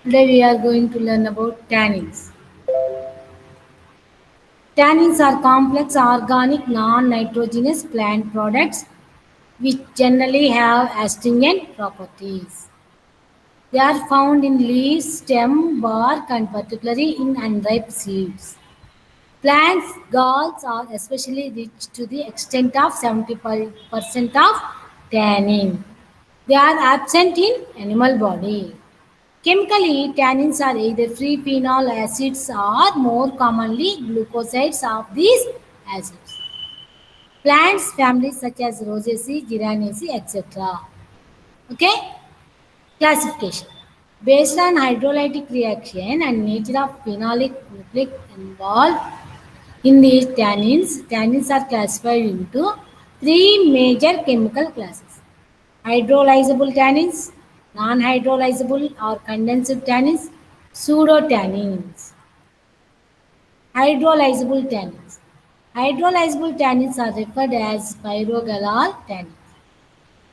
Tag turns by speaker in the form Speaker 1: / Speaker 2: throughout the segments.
Speaker 1: Today we are going to learn about tannins. Tannins are complex organic non-nitrogenous plant products which generally have astringent properties. They are found in leaves, stem, bark and particularly in unripe seeds. Plants' galls are especially rich to the extent of 70% of tannin. They are absent in animal body. Chemically, tannins are either free phenol acids or more commonly glucosides of these acids. Plants families such as Rosaceae, Gyraceae, etc. Okay? Classification. Based on hydrolytic reaction and nature of phenolic nucleic involved in these tannins, tannins are classified into three major chemical classes. Hydrolyzable tannins, non-hydrolyzable or condensed tannins, pseudotannins. Hydrolyzable tannins. Hydrolyzable tannins are referred as pyrogallol tannins.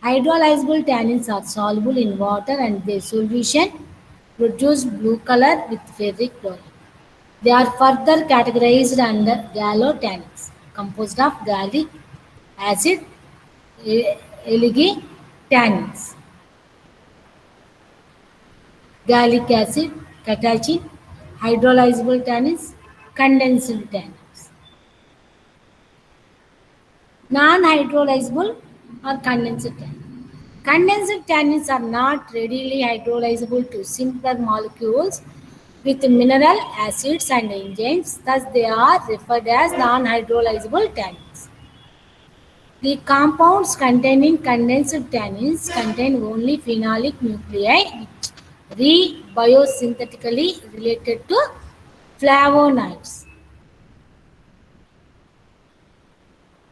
Speaker 1: Hydrolyzable tannins are soluble in water and their solution produce blue color with ferric chloride. They are further categorized under gallotannins, composed of gallic acid, elige tannins, gallic acid, catechin, hydrolyzable tannins, condensed tannins. Non-hydrolyzable or condensed tannins. Condensed tannins are not readily hydrolyzable to simpler molecules with mineral acids and enzymes, thus they are referred as non-hydrolyzable tannins. The compounds containing condensed tannins contain only phenolic nuclei which biosynthetically related to flavonoids.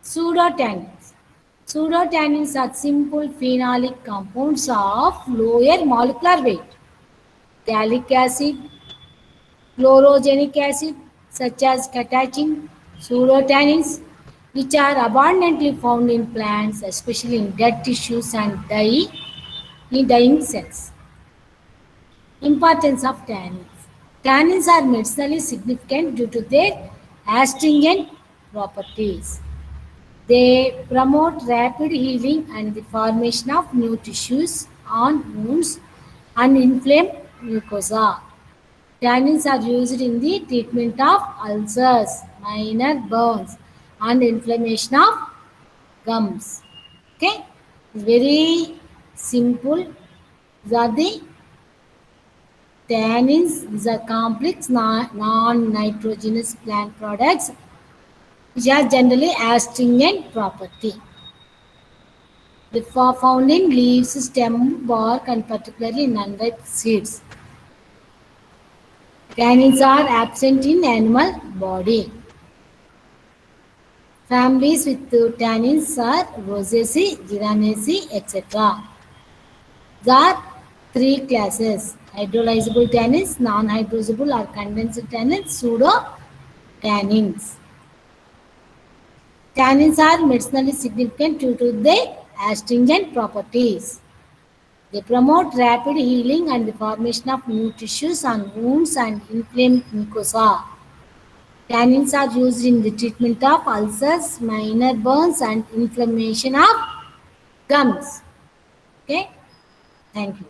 Speaker 1: Pseudotannins. Pseudotannins are simple phenolic compounds of lower molecular weight. Gallic acid, chlorogenic acid such as catechin, pseudotannins, which are abundantly found in plants, especially in dead tissues and in dying cells. Importance of tannins. Tannins are medicinally significant due to their astringent properties. They promote rapid healing and the formation of new tissues on wounds and inflamed mucosa. Tannins are used in the treatment of ulcers, minor burns, and inflammation of gums. Okay, it's very simple. These are the tannins. These are complex non-nitrogenous plant products which are generally astringent property. They are found in leaves, stem, bark, and particularly in unripe seeds. Tannins are absent in animal body. Families with tannins are Rosaceae, Gyraceae, etc. There are three classes: hydrolyzable tannins, non-hydrolyzable or condensed tannins, pseudotannins. Tannins are medicinally significant due to their astringent properties. They promote rapid healing and the formation of new tissues on wounds and inflamed mucosa. Tannins are used in the treatment of ulcers, minor burns, and inflammation of gums. Okay, thank you.